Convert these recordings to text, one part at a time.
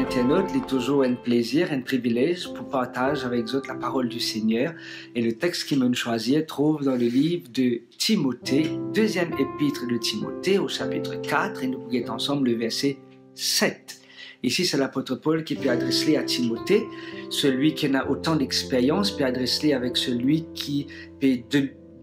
internautes, il est toujours un plaisir, un privilège pour partager avec vous la parole du Seigneur. Et le texte qui me choisit trouve dans le livre de Timothée, deuxième épître de Timothée, au chapitre 4, et nous regardons ensemble le verset 7. Ici, c'est l'apôtre Paul qui peut adresser à Timothée, celui qui a autant d'expérience, peut adresser avec celui qui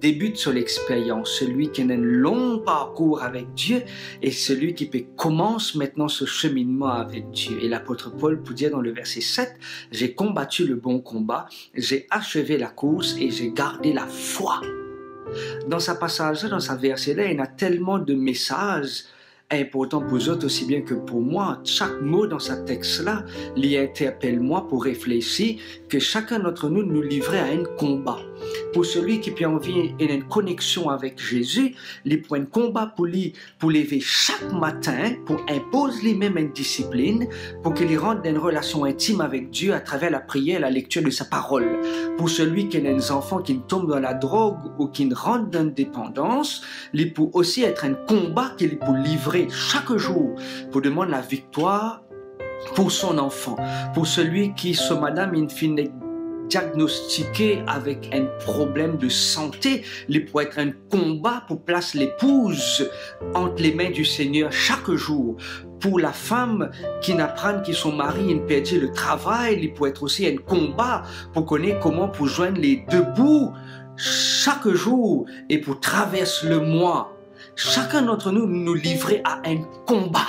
débute sur l'expérience, celui qui a un long parcours avec Dieu et celui qui commence maintenant ce cheminement avec Dieu. Et l'apôtre Paul peut dire dans le verset 7, « J'ai combattu le bon combat, j'ai achevé la course et j'ai gardé la foi. » Dans sa passage, dans sa verset-là, il y a tellement de messages important pour vous autres aussi bien que pour moi. Chaque mot dans ce texte-là, l'y interpelle moi pour réfléchir que chacun d'entre nous nous livrait à un combat. Pour celui qui a envie d'une connexion avec Jésus, il prend un combat pour lever chaque matin, pour imposer lui-même une discipline, pour qu'il rentre dans une relation intime avec Dieu à travers la prière et la lecture de sa parole. Pour celui qui a des enfants qui tombent dans la drogue ou qui rentrent dans une dépendance, il peut aussi être un combat qu'il peut livrer chaque jour pour demander la victoire pour son enfant. Pour celui qui, ce madame, il finit diagnostiqué avec un problème de santé, il peut être un combat pour placer l'épouse entre les mains du Seigneur chaque jour. Pour la femme qui n'apprend que son mari a perdu le travail, il peut être aussi un combat pour connaître comment pour joindre les deux bouts chaque jour et pour traverser le mois. Chacun d'entre nous nous livrer à un combat.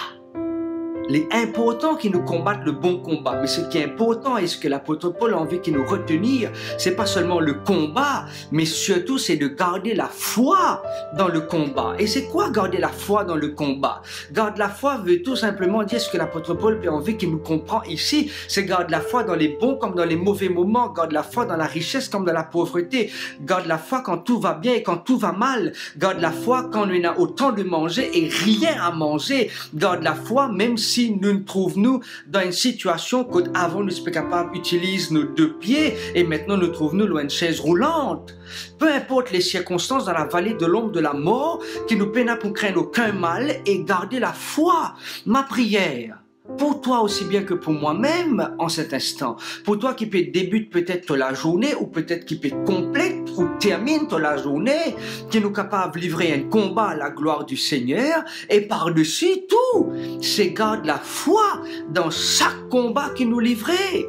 Il est important qu'ils nous combattent le bon combat, mais ce qui est important et ce que l'apôtre Paul a envie de nous retenir, c'est pas seulement le combat, mais surtout c'est de garder la foi dans le combat. Et c'est quoi garder la foi dans le combat? Garder la foi veut tout simplement dire ce que l'apôtre Paul a envie qu'il nous comprend ici, c'est garder la foi dans les bons comme dans les mauvais moments, garder la foi dans la richesse comme dans la pauvreté, garder la foi quand tout va bien et quand tout va mal, garder la foi quand on a autant de manger et rien à manger, garder la foi même si nous nous trouvons dans une situation qu'avant nous sommes capables d'utiliser nos deux pieds et maintenant nous trouvons loin d'une chaise roulante. Peu importe les circonstances dans la vallée de l'ombre de la mort qui nous peinent pour craindre aucun mal et garder la foi. Ma prière, pour toi aussi bien que pour moi-même en cet instant, pour toi qui débute peut-être la journée ou peut-être qui complète ou termine la journée, qui nous capable de livrer un combat à la gloire du Seigneur et par-dessus tout, c'est garde la foi dans chaque combat qui nous livrait.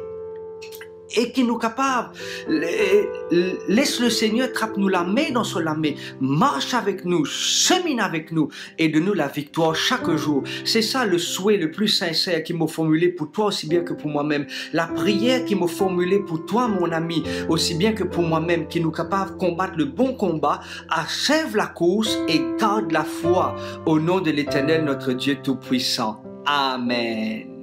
Et qui nous capable, laisse le Seigneur trappe nous la main dans son main, marche avec nous, chemine avec nous et donne-nous la victoire chaque jour. C'est ça le souhait le plus sincère qu'il m'a formulé pour toi aussi bien que pour moi-même. La prière qu'il m'a formulée pour toi mon ami, aussi bien que pour moi-même, qui nous capable de combattre le bon combat, achève la course et garde la foi au nom de l'Éternel notre Dieu Tout-Puissant. Amen.